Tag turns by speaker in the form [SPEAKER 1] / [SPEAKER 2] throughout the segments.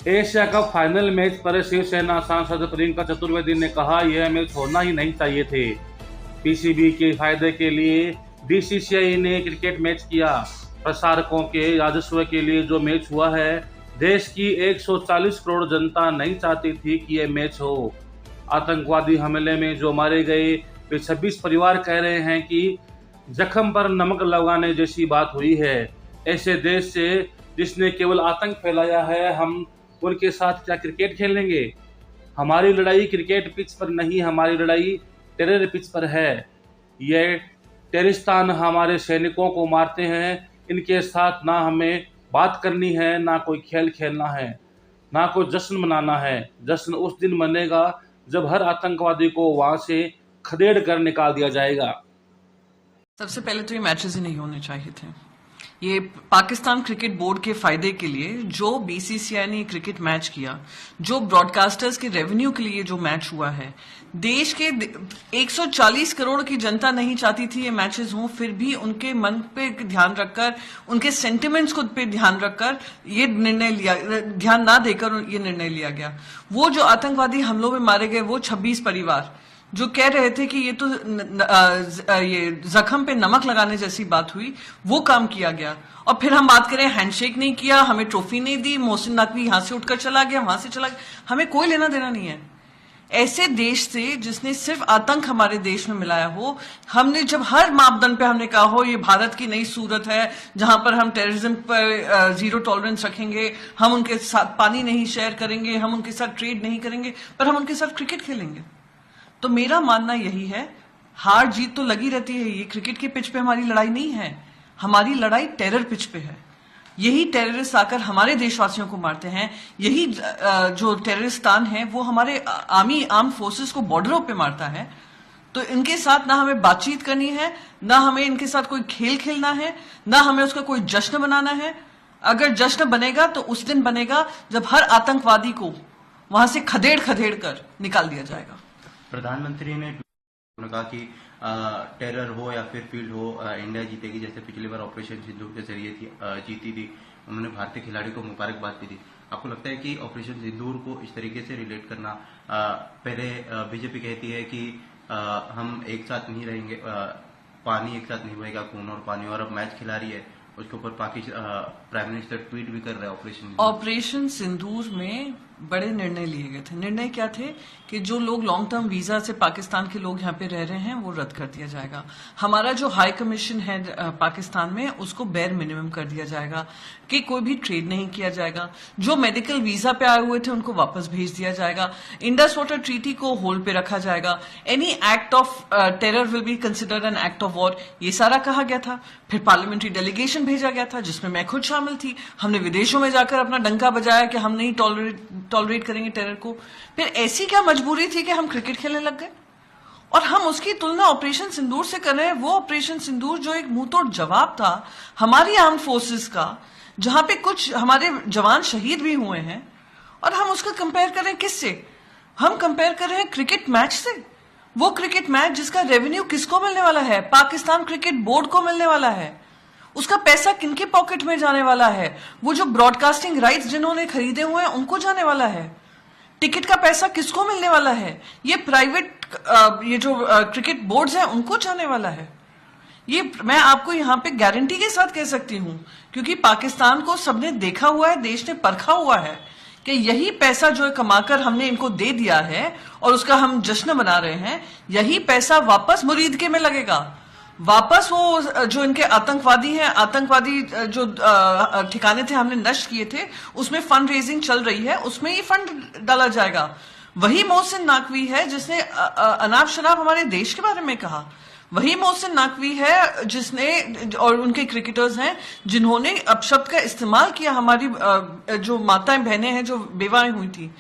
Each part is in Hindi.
[SPEAKER 1] एशिया कप फाइनल मैच पर शिवसेना सांसद प्रियंका चतुर्वेदी ने कहा यह मैच होना ही नहीं चाहिए थे। पीसीबी के फायदे के लिए बीसीसीआई ने क्रिकेट मैच किया। प्रसारकों के राजस्व के लिए जो मैच हुआ है, देश की 140 करोड़ जनता नहीं चाहती थी कि यह मैच हो। आतंकवादी हमले में जो मारे गए वे 26 परिवार कह रहे हैं कि जख्म पर नमक लगाने जैसी बात हुई है। ऐसे देश से जिसने केवल आतंक फैलाया है, हम उनके साथ क्या क्रिकेट खेलेंगे? हमारी लड़ाई क्रिकेट पिच पर नहीं, हमारी लड़ाई टेरर पिच पर है। ये टेररिस्तान हमारे सैनिकों को मारते हैं, इनके साथ ना हमें बात करनी है, ना कोई खेल खेलना है, ना कोई जश्न मनाना है। जश्न उस दिन मनेगा जब हर आतंकवादी को वहां से खदेड़ कर निकाल दिया जाएगा।
[SPEAKER 2] सबसे पहले तो ये मैचेस ही नहीं होने चाहिए थे। ये पाकिस्तान क्रिकेट बोर्ड के फायदे के लिए जो बीसीसीआई ने क्रिकेट मैच किया, जो ब्रॉडकास्टर्स के रेवेन्यू के लिए जो मैच हुआ है, देश के 140 करोड़ की जनता नहीं चाहती थी ये मैचेस हों, फिर भी उनके मन पे ध्यान रखकर, उनके सेंटिमेंट्स को पे ध्यान रखकर ये निर्णय लिया, ध्यान ना देकर ये निर्णय लिया गया। वो जो आतंकवादी हमलों में मारे गए वो 26 परिवार जो कह रहे थे कि ये तो ये जख्म पे नमक लगाने जैसी बात हुई, वो काम किया गया। और फिर हम बात करें हैंडशेक नहीं किया, हमें ट्रॉफी नहीं दी, मोहसिन नकवी यहां से उठकर चला गया, वहां से चला गया, हमें कोई लेना देना नहीं है ऐसे देश से जिसने सिर्फ आतंक हमारे देश में मिलाया हो। हमने जब हर मापदंड पे हमने कहा हो ये भारत की नई सूरत है जहां पर हम टेररिज्म पर जीरो टॉलरेंस रखेंगे, हम उनके साथ पानी नहीं शेयर करेंगे, हम उनके साथ ट्रेड नहीं करेंगे, पर हम उनके साथ क्रिकेट खेलेंगे। तो मेरा मानना यही है, हार जीत तो लगी रहती है, ये क्रिकेट के पिच पे हमारी लड़ाई नहीं है, हमारी लड़ाई टेरर पिच पे है। यही टेररिस्ट आकर हमारे देशवासियों को मारते हैं, यही जो टेररिस्तान है वो हमारे आर्म फोर्सेस को बॉर्डरों पे मारता है। तो इनके साथ ना हमें बातचीत करनी है, ना हमें इनके साथ कोई खेल खेलना है, ना हमें उसका कोई जश्न बनाना है। अगर जश्न बनेगा तो उस दिन बनेगा जब हर आतंकवादी को वहां से खदेड़ खदेड़ कर निकाल दिया जाएगा।
[SPEAKER 3] प्रधानमंत्री ने कहा कि टेरर हो या फिर फील्ड हो, इंडिया जीतेगी, जैसे पिछली बार ऑपरेशन सिंदूर के जरिए जीती थी। उन्होंने भारतीय खिलाड़ी को मुबारकबाद भी दी। आपको लगता है कि ऑपरेशन सिंदूर को इस तरीके से रिलेट करना, पहले बीजेपी कहती है कि हम एक साथ नहीं रहेंगे, पानी एक साथ नहीं बहेगा, खून और पानी, और अब मैच खिला रही है, उसके ऊपर पाकिस्तान प्राइम मिनिस्टर ट्वीट भी कर रहे हैं।
[SPEAKER 2] ऑपरेशन सिंदूर में बड़े निर्णय लिए गए थे। निर्णय क्या थे कि जो लोग लॉन्ग टर्म वीजा से पाकिस्तान के लोग यहाँ पे रह रहे हैं वो रद्द कर दिया जाएगा। हमारा जो हाई कमीशन है पाकिस्तान में उसको बेर मिनिमम कर दिया जाएगा कि कोई भी ट्रेड नहीं किया जाएगा। जो मेडिकल वीजा पे आए हुए थे उनको वापस भेज दिया जाएगा। इंडस वाटर ट्रीटी को होल्ड पे रखा जाएगा। Any act of terror will be considered an act of war, ये सारा कहा गया था। फिर पार्लियामेंट्री डेलीगेशन भेजा गया था जिसमें मैं खुद शामिल थी। हमने विदेशों में जाकर अपना डंका बजाया कि हम नहीं टॉलरेट करेंगे टेरर को। फिर ऐसी क्या मजबूरी थी कि हम क्रिकेट खेलने लग गए? और हम उसकी तुलना ऑपरेशन सिंदूर से कर रहे हैं। वो ऑपरेशन सिंदूर जो एक मुंहतोड़ जवाब था हमारी आर्म फोर्सेस का, जहां पे कुछ हमारे जवान शहीद भी हुए हैं, और हम उसको कंपेयर कर रहे हैं किससे? हम कंपेयर कर रहे हैं क्रिकेट मैच से। वो क्रिकेट मैच जिसका रेवेन्यू किसको मिलने वाला है? पाकिस्तान क्रिकेट बोर्ड को मिलने वाला है। उसका पैसा किनके पॉकेट में जाने वाला है? वो जो ब्रॉडकास्टिंग राइट्स जिन्होंने खरीदे हुए हैं उनको जाने वाला है। टिकट का पैसा किसको मिलने वाला है? ये प्राइवेट ये जो क्रिकेट बोर्ड्स हैं उनको जाने वाला है। ये मैं आपको यहाँ पे गारंटी के साथ कह सकती हूँ, क्योंकि पाकिस्तान को सबने देखा हुआ है, देश ने परखा हुआ है कि यही पैसा जो कमाकर हमने इनको दे दिया है और उसका हम जश्न मना रहे हैं, यही पैसा वापस मुरीदके में लगेगा। वापस वो जो इनके आतंकवादी हैं, आतंकवादी जो ठिकाने थे हमने नष्ट किए थे, उसमें फंड रेजिंग चल रही है, उसमें ये फंड डाला जाएगा। वही मोहसिन नकवी है जिसने अनाप शनाप हमारे देश के बारे में कहा। वही मोहसिन नकवी है जिसने, और उनके क्रिकेटर्स हैं जिन्होंने अपशब्द का इस्तेमाल किया हमारी जो माताएं बहनें हैं जो बेवाएं हुई थी।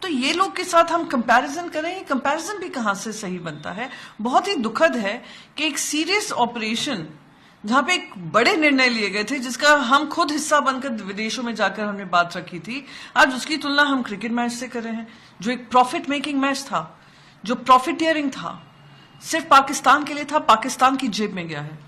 [SPEAKER 2] तो ये लोग के साथ हम कंपैरिजन करें, कंपैरिजन भी कहां से सही बनता है? बहुत ही दुखद है कि एक सीरियस ऑपरेशन जहां पे एक बड़े निर्णय लिए गए थे, जिसका हम खुद हिस्सा बनकर विदेशों में जाकर हमने बात रखी थी, आज उसकी तुलना हम क्रिकेट मैच से कर रहे हैं जो एक प्रॉफिट मेकिंग मैच था, जो प्रॉफिटियरिंग था, सिर्फ पाकिस्तान के लिए था, पाकिस्तान की जेब में गया है।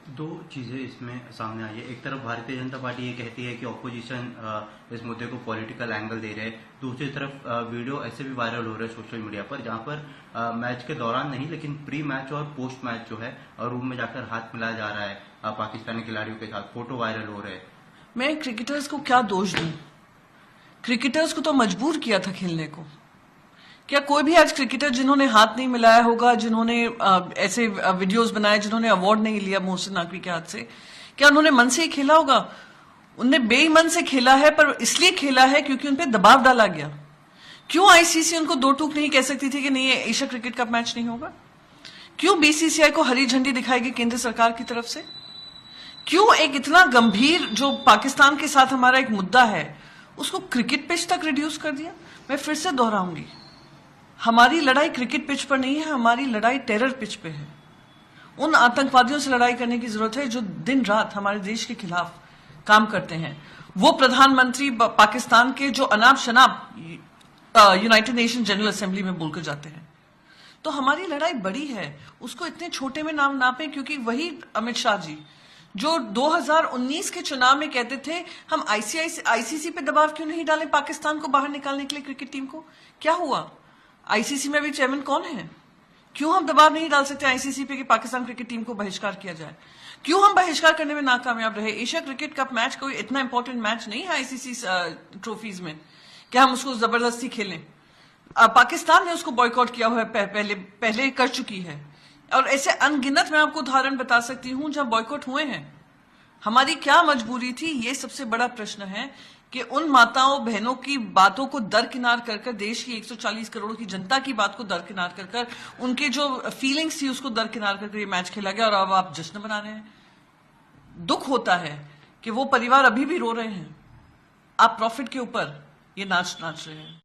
[SPEAKER 3] दो चीजें इसमें सामने आई है। एक तरफ भारतीय जनता पार्टी ये कहती है कि ऑपोजिशन इस मुद्दे को पॉलिटिकल एंगल दे रहे हैं, दूसरी तरफ वीडियो ऐसे भी वायरल हो रहे हैं सोशल मीडिया पर जहां पर मैच के दौरान नहीं लेकिन प्री मैच और पोस्ट मैच जो है रूम में जाकर हाथ मिलाया जा रहा है पाकिस्तानी खिलाड़ियों के साथ, फोटो वायरल हो रहे हैं।
[SPEAKER 2] मैं क्रिकेटर्स को क्या दोष दूं? क्रिकेटर्स को तो मजबूर किया था खेलने को। क्या कोई भी आज क्रिकेटर जिन्होंने हाथ नहीं मिलाया होगा, जिन्होंने ऐसे वीडियोस बनाए, जिन्होंने अवार्ड नहीं लिया मोहसिन नकवी के हाथ से, क्या उन्होंने मन से ही खेला होगा? उनने बेईमान से खेला है, पर इसलिए खेला है क्योंकि उन पे दबाव डाला गया। क्यों आईसीसी उनको दो टूक नहीं कह सकती थी कि नहीं ये एशिया क्रिकेट कप मैच नहीं होगा? क्यों बीसीसीआई को हरी झंडी दिखाएगी केंद्र सरकार की तरफ से? क्यों एक इतना गंभीर जो पाकिस्तान के साथ हमारा एक मुद्दा है उसको क्रिकेट पिच तक रिड्यूस कर दिया? मैं फिर से दोहराऊंगी, हमारी लड़ाई क्रिकेट पिच पर नहीं है, हमारी लड़ाई टेरर पिच पे है। उन आतंकवादियों से लड़ाई करने की जरूरत है जो दिन रात हमारे देश के खिलाफ काम करते हैं। वो प्रधानमंत्री पाकिस्तान के जो अनाप शनाप यूनाइटेड नेशन जनरल असेंबली में बोलकर जाते हैं। तो हमारी लड़ाई बड़ी है, उसको इतने छोटे में नाम नापें, क्योंकि वही अमित शाह जी जो 2019 के चुनाव में कहते थे हम आईसीसी पे दबाव क्यों नहीं डालें पाकिस्तान को बाहर निकालने के लिए क्रिकेट टीम को, क्या हुआ? आईसीसी में अभी चेयरमैन कौन है? क्यों हम दबाव नहीं डाल सकते आईसीसी पे कि पाकिस्तान क्रिकेट टीम को बहिष्कार किया जाए? क्यों हम बहिष्कार करने में नाकामयाब रहे? एशिया क्रिकेट कप मैच कोई इतना इंपॉर्टेंट मैच नहीं है आईसीसी ट्रॉफीज में कि हम उसको जबरदस्ती खेलें। पाकिस्तान ने उसको बॉयकॉट किया हुआ है, पहले कर चुकी है, और ऐसे अनगिनत मैं आपको उदाहरण बता सकती हूं जहां बॉयकॉट हुए हैं। हमारी क्या मजबूरी थी, ये सबसे बड़ा प्रश्न है कि उन माताओं बहनों की बातों को दरकिनार कर कर, देश की 140 करोड़ की जनता की बात को दरकिनार कर कर, उनके जो फीलिंग्स थी उसको दरकिनार कर कर ये मैच खेला गया, और अब आप जश्न मना रहे हैं। दुख होता है कि वो परिवार अभी भी रो रहे हैं, आप प्रॉफिट के ऊपर ये नाच रहे हैं।